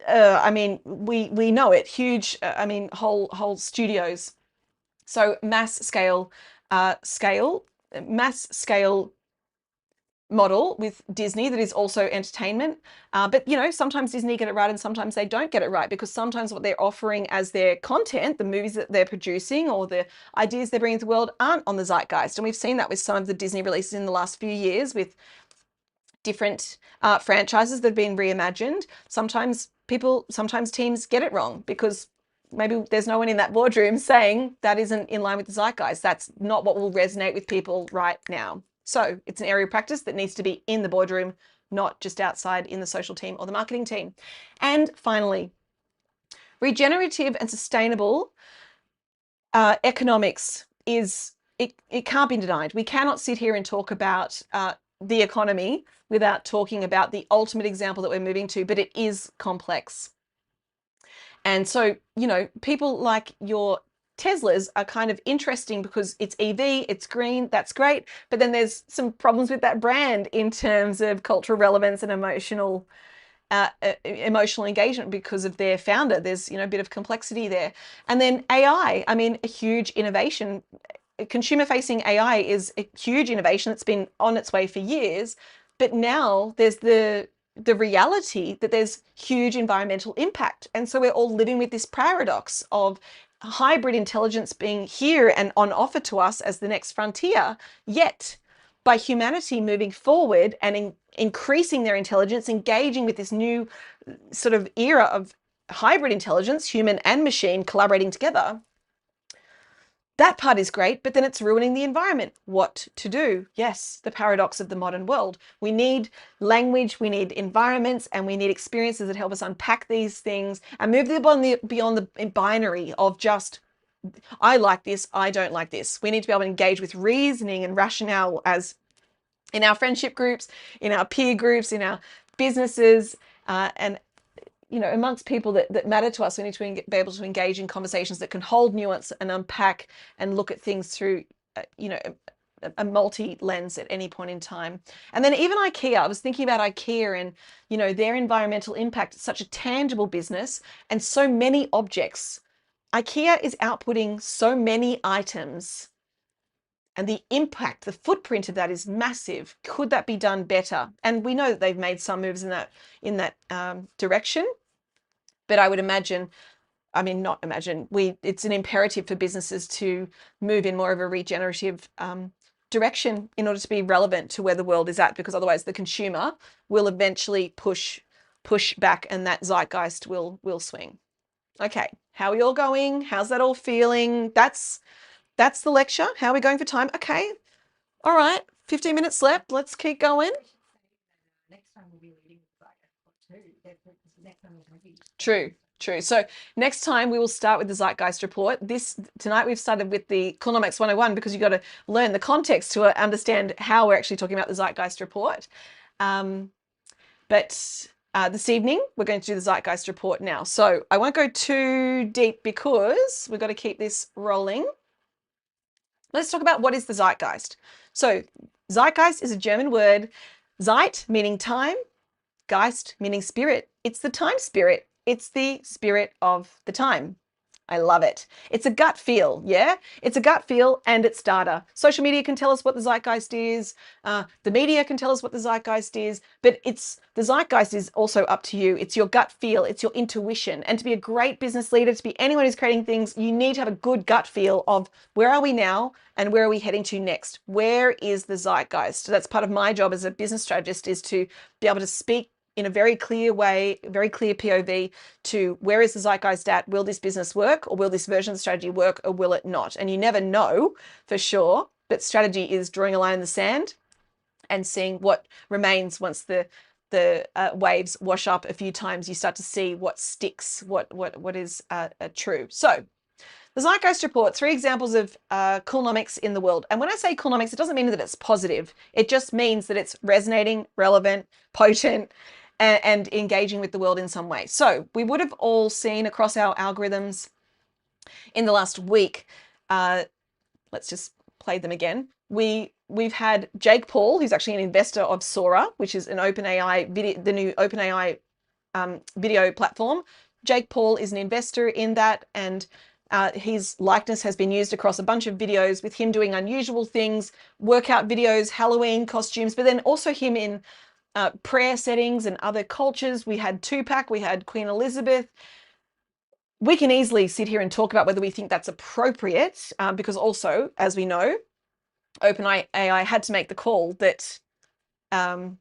We know it. Huge. Whole studios. So mass scale model with Disney that is also entertainment. But sometimes Disney get it right and sometimes they don't get it right, because sometimes what they're offering as their content, the movies that they're producing or the ideas they're bringing to the world, aren't on the zeitgeist. And we've seen that with some of the Disney releases in the last few years with different franchises that have been reimagined. Sometimes teams get it wrong because maybe there's no one in that boardroom saying that isn't in line with the zeitgeist. That's not what will resonate with people right now. So it's an area of practice that needs to be in the boardroom, not just outside in the social team or the marketing team. And finally, regenerative and sustainable economics it can't be denied. We cannot sit here and talk about the economy without talking about the ultimate example that we're moving to, but it is complex. And so, people like your Teslas are kind of interesting because it's EV, it's green, that's great. But then there's some problems with that brand in terms of cultural relevance and emotional emotional engagement because of their founder. There's, a bit of complexity there. And then AI, I mean, a huge innovation. Consumer-facing AI is a huge innovation that's been on its way for years, but now there's the reality that there's huge environmental impact. And so we're all living with this paradox of hybrid intelligence being here and on offer to us as the next frontier, yet by humanity moving forward and increasing their intelligence, engaging with this new sort of era of hybrid intelligence, human and machine collaborating together. That part is great, but then it's ruining the environment. What to do? Yes, the paradox of the modern world. We need language, we need environments, and we need experiences that help us unpack these things and move beyond the binary of just, I like this, I don't like this. We need to be able to engage with reasoning and rationale as in our friendship groups, in our peer groups, in our businesses, and amongst people that matter to us. We need to be able to engage in conversations that can hold nuance and unpack and look at things through, a multi-lens at any point in time. And then even IKEA, I was thinking about IKEA and, their environmental impact. It's such a tangible business and so many objects. IKEA is outputting so many items and the impact, the footprint of that is massive. Could that be done better? And we know that they've made some moves in that direction. But I would imagine, it's an imperative for businesses to move in more of a regenerative direction in order to be relevant to where the world is at, because otherwise the consumer will eventually push back and that zeitgeist will swing. Okay, how are we all going? How's that all feeling? That's the lecture. How are we going for time? Okay, all right, 15 minutes left. Let's keep going. True. So next time we will start with the Zeitgeist report. Tonight we've started with the Coolnomics 101 because you've got to learn the context to understand how we're actually talking about the Zeitgeist report. But this evening we're going to do the Zeitgeist report now. So I won't go too deep because we've got to keep this rolling. Let's talk about what is the Zeitgeist. So Zeitgeist is a German word, Zeit meaning time, Geist meaning spirit. It's the time spirit. It's the spirit of the time. I love it. It's a gut feel, yeah? It's a gut feel and it's data. Social media can tell us what the zeitgeist is. The media can tell us what the zeitgeist is, but the zeitgeist is also up to you. It's your gut feel. It's your intuition. And to be a great business leader, to be anyone who's creating things, you need to have a good gut feel of where are we now and where are we heading to next? Where is the zeitgeist? So that's part of my job as a business strategist, is to be able to speak in a very clear way, very clear POV to where is the zeitgeist at? Will this business work, or will this version of the strategy work, or will it not? And you never know for sure, but strategy is drawing a line in the sand and seeing what remains once the waves wash up a few times. You start to see what sticks, what is true. So the Zeitgeist Report, 3 examples of Coolnomics in the world. And when I say Coolnomics, it doesn't mean that it's positive. It just means that it's resonating, relevant, potent, and engaging with the world in some way. So we would have all seen across our algorithms in the last week, let's just play them again. We've had Jake Paul, who's actually an investor of Sora, which is an OpenAI video, the new OpenAI video platform. Jake Paul is an investor in that, and his likeness has been used across a bunch of videos with him doing unusual things, workout videos, Halloween costumes, but then also him in prayer settings and other cultures. We had Tupac, we had Queen Elizabeth. We can easily sit here and talk about whether we think that's appropriate, because also, as we know, OpenAI had to make the call that Martin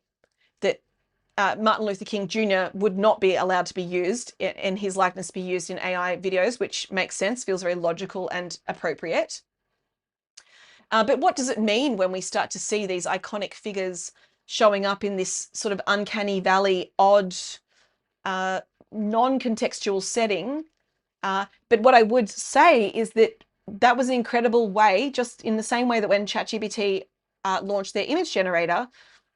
Luther King Jr. would not be allowed to be used in his likeness to be used in AI videos, which makes sense, feels very logical and appropriate. But what does it mean when we start to see these iconic figures showing up in this sort of uncanny valley, odd, non-contextual setting? But what I would say is that was an incredible way, just in the same way that when ChatGPT launched their image generator,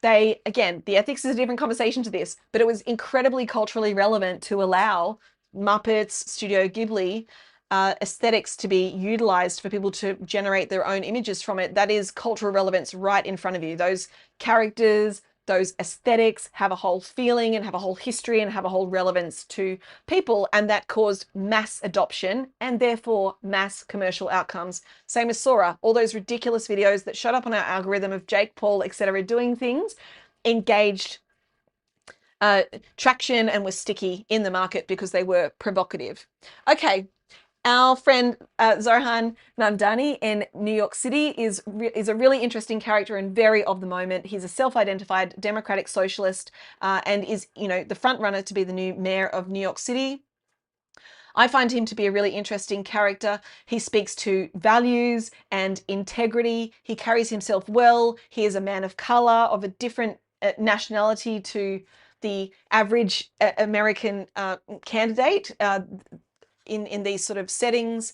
again, the ethics is a different conversation to this, but it was incredibly culturally relevant to allow Muppets, Studio Ghibli aesthetics to be utilized for people to generate their own images from it. That is cultural relevance right in front of you. Those characters, those aesthetics have a whole feeling and have a whole history and have a whole relevance to people, and that caused mass adoption and therefore mass commercial outcomes. Same as Sora, all those ridiculous videos that showed up on our algorithm of Jake Paul, etc., doing things, engaged traction and were sticky in the market because they were provocative. Okay, our friend Zohan Namdani in New York City is a really interesting character and very of the moment. He's a self-identified democratic socialist and is, the front runner to be the new mayor of New York City. I find him to be a really interesting character. He speaks to values and integrity. He carries himself well. He is a man of color, of a different nationality to the average American candidate in these sort of settings,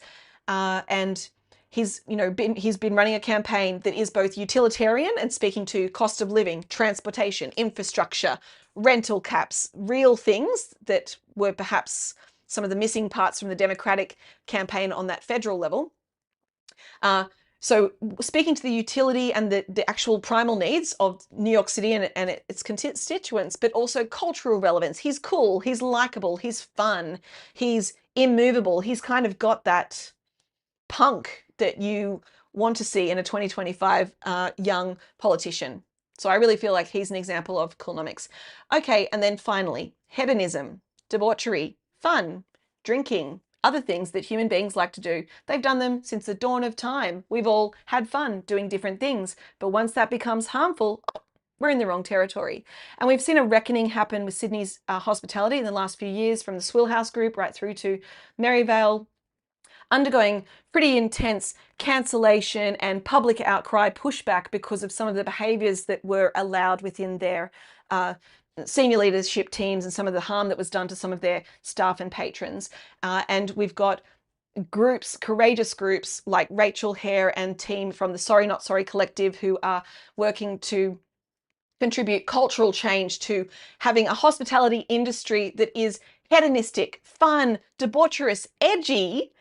and he's been running a campaign that is both utilitarian and speaking to cost of living, transportation, infrastructure, rental caps, real things that were perhaps some of the missing parts from the Democratic campaign on that federal level. So speaking to the utility and the actual primal needs of New York City and its constituents, but also cultural relevance. He's cool, he's likable, he's fun, he's immovable. He's kind of got that punk that you want to see in a 2025 young politician. So I really feel like he's an example of Coolnomics. Okay, and then finally, hedonism, debauchery, fun, drinking, other things that human beings like to do. They've done them since the dawn of time. We've all had fun doing different things, but once that becomes harmful, we're in the wrong territory. And we've seen a reckoning happen with Sydney's hospitality in the last few years, from the Swill House Group right through to Maryvale, undergoing pretty intense cancellation and public outcry pushback because of some of the behaviours that were allowed within their senior leadership teams and some of the harm that was done to some of their staff and patrons. And we've got groups, courageous groups like Rachel Hare and team from the Sorry Not Sorry collective, who are working to contribute cultural change to having a hospitality industry that is hedonistic, fun, debaucherous, edgy,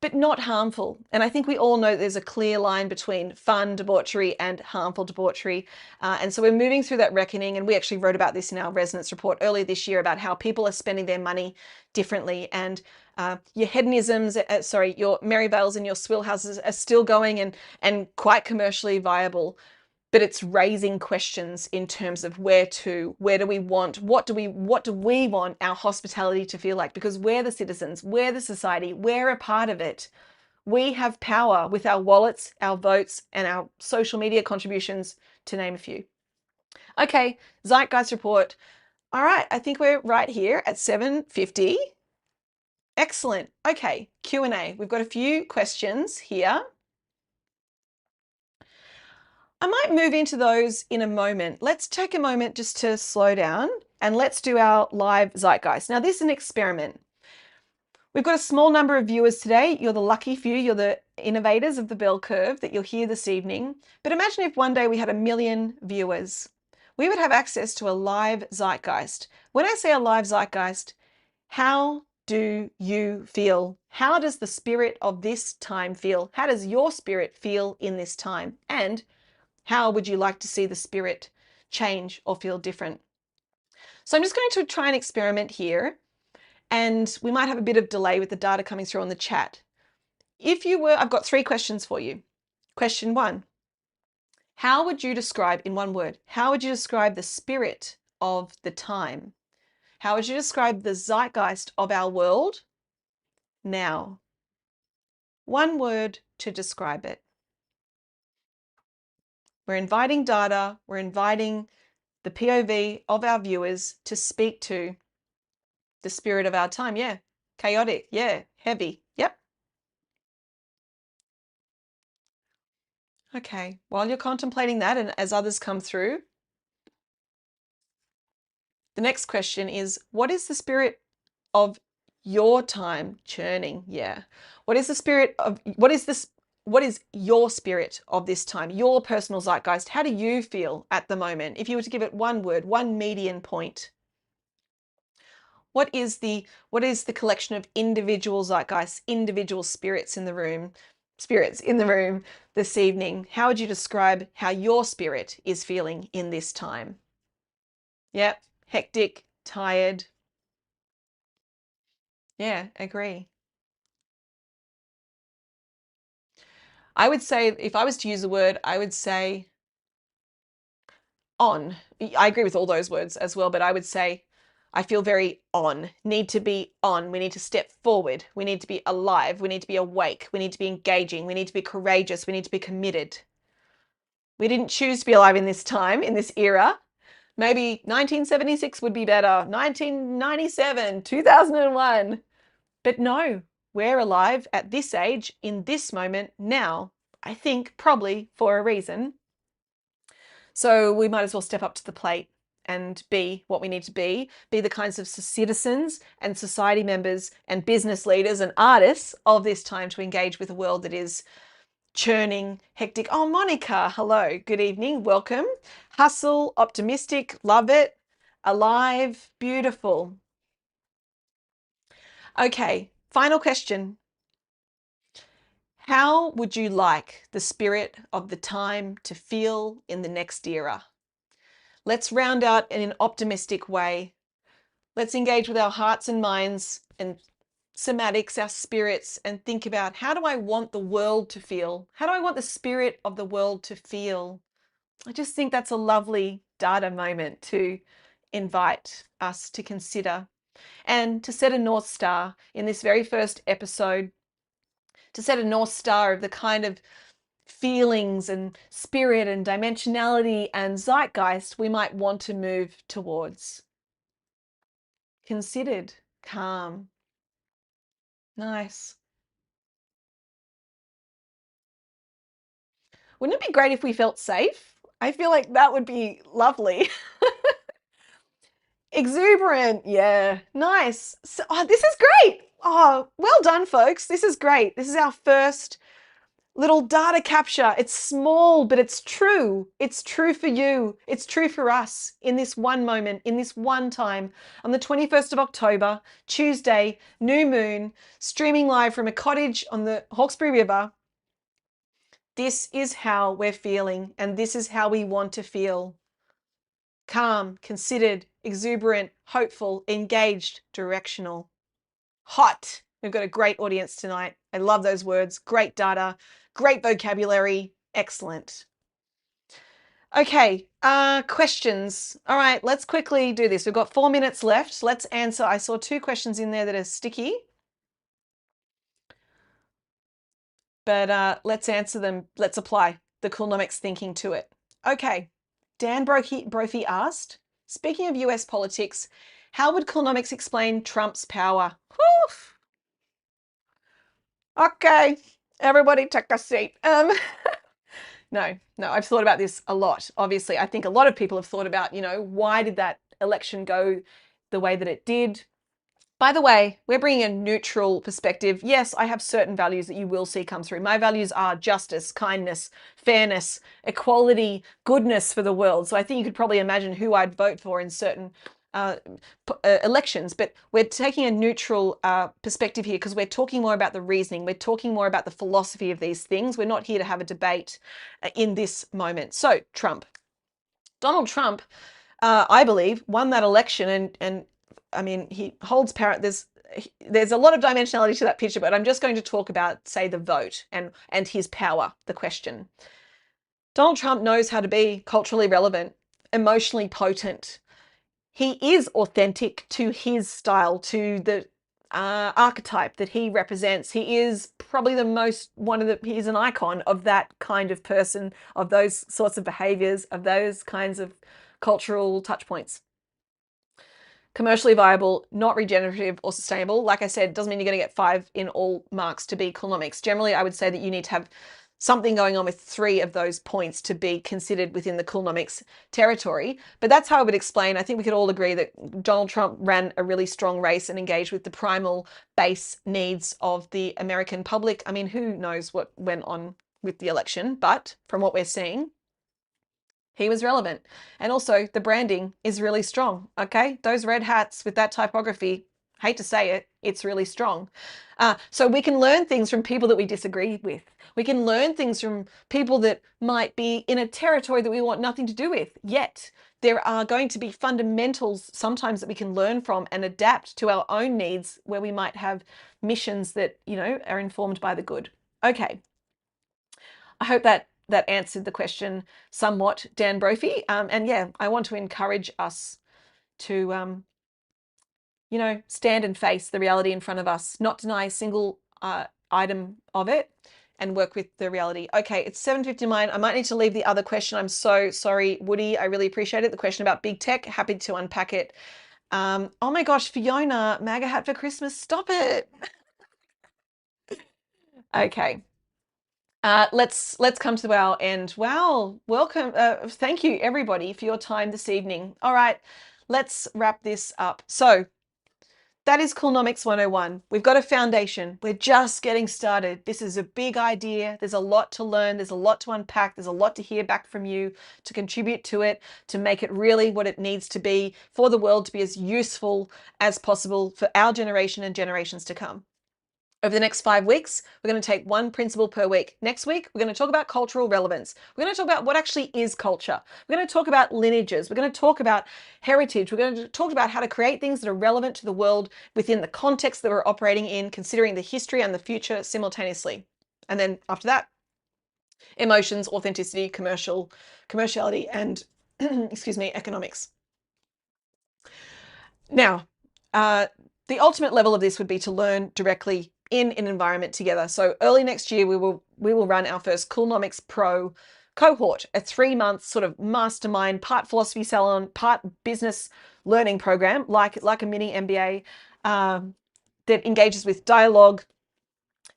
but not harmful. And I think we all know there's a clear line between fun debauchery and harmful debauchery. And so we're moving through that reckoning. And we actually wrote about this in our resonance report earlier this year about how people are spending their money differently. And your hedonisms, your Maryvales and your Swill houses are still going and quite commercially viable. But it's raising questions in terms of where do we want, what do we want our hospitality to feel like? Because we're the citizens, we're the society, we're a part of it. We have power with our wallets, our votes, and our social media contributions, to name a few. Okay, Zeitgeist report. All right, I think we're right here at 7:50. Excellent. Okay, Q&A. We've got a few questions here. I might move into those in a moment. Let's take a moment just to slow down and let's do our live Zeitgeist. Now, this is an experiment. We've got a small number of viewers today. You're the lucky few. You're the innovators of the bell curve that you'll hear this evening. But imagine if one day we had 1 million viewers. We would have access to a live Zeitgeist. When I say a live Zeitgeist, how do you feel? How does the spirit of this time feel? How does your spirit feel in this time? And how would you like to see the spirit change or feel different? So I'm just going to try an experiment here, and we might have a bit of delay with the data coming through on the chat. I've got 3 questions for you. Question 1, how would you describe, in one word, how would you describe the spirit of the time? How would you describe the zeitgeist of our world now? One word to describe it. We're inviting data, we're inviting the POV of our viewers to speak to the spirit of our time. Yeah. Chaotic. Yeah. Heavy. Yep. Okay. While you're contemplating that, and as others come through, the next question is, what is the spirit of your time churning? Yeah. What is your spirit of this time, your personal zeitgeist? How do you feel at the moment? If you were to give it one word, one median point, what is the collection of individual zeitgeists, individual spirits in the room this evening? How would you describe how your spirit is feeling in this time? Yep. Hectic, tired. Yeah, agree. I would say, if I was to use a word, I would say on. I agree with all those words as well, but I would say I feel very on. Need to be on. We need to step forward. We need to be alive. We need to be awake. We need to be engaging. We need to be courageous. We need to be committed. We didn't choose to be alive in this time, in this era. Maybe 1976 would be better. 1997, 2001. But no, we're alive at this age, in this moment, now. I think probably for a reason. So we might as well step up to the plate and be what we need to be the kinds of citizens and society members and business leaders and artists of this time to engage with a world that is churning, hectic. Oh, Monica, hello, good evening, welcome. Hustle, optimistic, love it, alive, beautiful. Okay, final question. How would you like the spirit of the time to feel in the next era? Let's round out in an optimistic way. Let's engage with our hearts and minds and somatics, our spirits, and think about, how do I want the world to feel? How do I want the spirit of the world to feel? I just think that's a lovely data moment to invite us to consider and to set a North Star in this very first episode, to set a North Star of the kind of feelings and spirit and dimensionality and zeitgeist we might want to move towards. Considered, calm, nice. Wouldn't it be great if we felt safe? I feel like that would be lovely. Exuberant, yeah, nice. So, oh, this is great. Oh, well done, folks. This is great. This is our first little data capture. It's small, but it's true. It's true for you. It's true for us in this one moment, in this one time, on the 21st of October, Tuesday, new moon, streaming live from a cottage on the Hawkesbury River. This is how we're feeling, and this is how we want to feel. Calm, considered, exuberant, hopeful, engaged, directional. Hot. We've got a great audience tonight. I love those words. Great data, great vocabulary. Excellent. Okay, questions. All right, let's quickly do this. We've got 4 minutes left. Let's answer. I saw 2 questions in there that are sticky, but let's answer them. Let's apply the Coolnomics thinking to it. Okay, Dan Brophy asked, speaking of US politics, how would Coolnomics explain Trump's power? Whew. Okay, everybody take a seat. No, I've thought about this a lot. Obviously, I think a lot of people have thought about, why did that election go the way that it did? By the way, we're bringing a neutral perspective. Yes, I have certain values that you will see come through. My values are justice, kindness, fairness, equality, goodness for the world. So I think you could probably imagine who I'd vote for in certain elections, but we're taking a neutral perspective here because we're talking more about the reasoning. We're talking more about the philosophy of these things. We're not here to have a debate in this moment. So Donald Trump, I believe, won that election, and I mean, he holds power. There's a lot of dimensionality to that picture, but I'm just going to talk about, say, the vote and his power, the question. Donald Trump knows how to be culturally relevant, emotionally potent. He is authentic to his style, to the archetype that he represents. He is probably he's an icon of that kind of person, of those sorts of behaviors, of those kinds of cultural touch points. Commercially viable, not regenerative or sustainable. Like I said, doesn't mean you're going to get 5 in all marks to be Coolnomics. Generally, I would say that you need to have something going on with 3 of those points to be considered within the Coolnomics territory. But that's how I would explain. I think we could all agree that Donald Trump ran a really strong race and engaged with the primal base needs of the American public. I mean, who knows what went on with the election, but from what we're seeing, he was relevant. And also the branding is really strong. Okay. Those red hats with that typography, hate to say it, It's really strong. So we can learn things from people that we disagree with. We can learn things from people that might be in a territory that we want nothing to do with. Yet there are going to be fundamentals sometimes that we can learn from and adapt to our own needs, where we might have missions that, you know, are informed by the good. Okay. I hope that answered the question somewhat, Dan Brophy. And yeah, I want to encourage us to you know, stand and face the reality in front of us, not deny a single item of it, and work with the reality. Okay, it's 7:59. I might need to leave the other question. I'm so sorry, Woody. I really appreciate it. The question about big tech, happy to unpack it. Oh my gosh, Fiona, MAGA hat for Christmas, stop it. Okay. Let's come to our end. Wow, welcome. Thank you everybody for your time this evening. All right, let's wrap this up. So that is Coolnomics 101. We've got a foundation. We're just getting started. This is a big idea. There's a lot to learn. There's a lot to unpack. There's a lot to hear back from you, to contribute to it, to make it really what it needs to be for the world to be as useful as possible for our generation and generations to come. Over the next 5 weeks, we're going to take one principle per week. Next week, we're going to talk about cultural relevance. We're going to talk about what actually is culture. We're going to talk about lineages. We're going to talk about heritage. We're going to talk about how to create things that are relevant to the world within the context that we're operating in, considering the history and the future simultaneously. And then after that, emotions, authenticity, commerciality, and excuse me, economics. Now, the ultimate level of this would be to learn directly in an environment together. So early next year, we will run our first Coolnomics Pro cohort, a 3-month sort of mastermind, part philosophy salon, part business learning program, like a mini MBA, that engages with dialogue,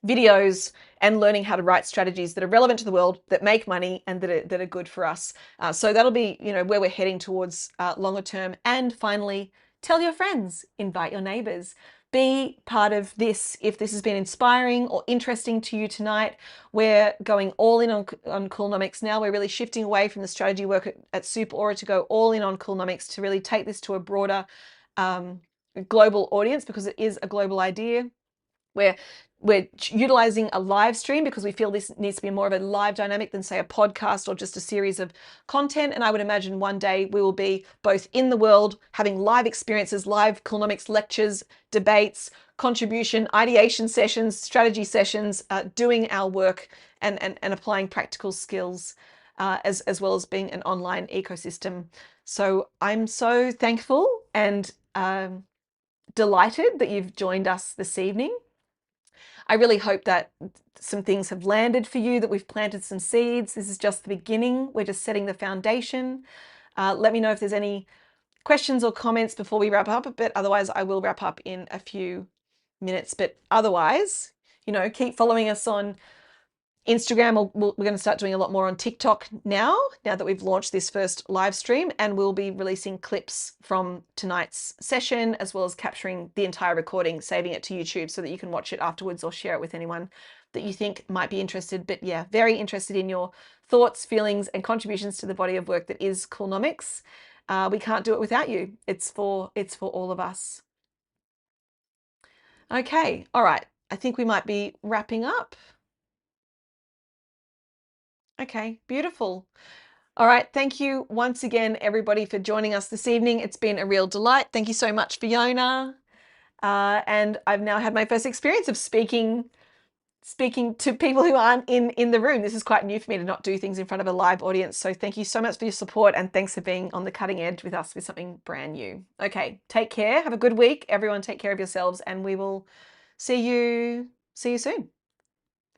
videos, and learning how to write strategies that are relevant to the world, that make money, and that are good for us. So that'll be, you know, where we're heading towards longer term. And finally, tell your friends, invite your neighbors. Be part of this. If this has been inspiring or interesting to you tonight, we're going all in on Coolnomics now. We're really shifting away from the strategy work at Super Aura to go all in on Coolnomics, to really take this to a broader global audience, because it is a global idea. We're utilizing a live stream because we feel this needs to be more of a live dynamic than, say, a podcast or just a series of content. And I would imagine one day we will be both in the world, having live experiences, live Coolnomics lectures, debates, contribution, ideation sessions, strategy sessions, doing our work and applying practical skills, as well as being an online ecosystem. So I'm so thankful and delighted that you've joined us this evening. I really hope that some things have landed for you, that we've planted some seeds. This is just the beginning. We're just setting the foundation. Let me know if there's any questions or comments before we wrap up, but otherwise I will wrap up in a few minutes. But otherwise, you know, keep following us on Instagram. We're going to start doing a lot more on TikTok now that we've launched this first live stream, and we'll be releasing clips from tonight's session, as well as capturing the entire recording, saving it to YouTube so that you can watch it afterwards or share it with anyone that you think might be interested. But yeah, very interested in your thoughts, feelings, and contributions to the body of work that is Coolnomics. We can't do it without you. It's for all of us. Okay, all right. I think we might be wrapping up. Okay, beautiful. All right, thank you once again, everybody, for joining us this evening. It's been a real delight. Thank you so much, Fiona. And I've now had my first experience of speaking to people who aren't in the room. This is quite new for me, to not do things in front of a live audience. So thank you so much for your support, and thanks for being on the cutting edge with us with something brand new. Okay, take care. Have a good week. Everyone take care of yourselves, and we will see you soon.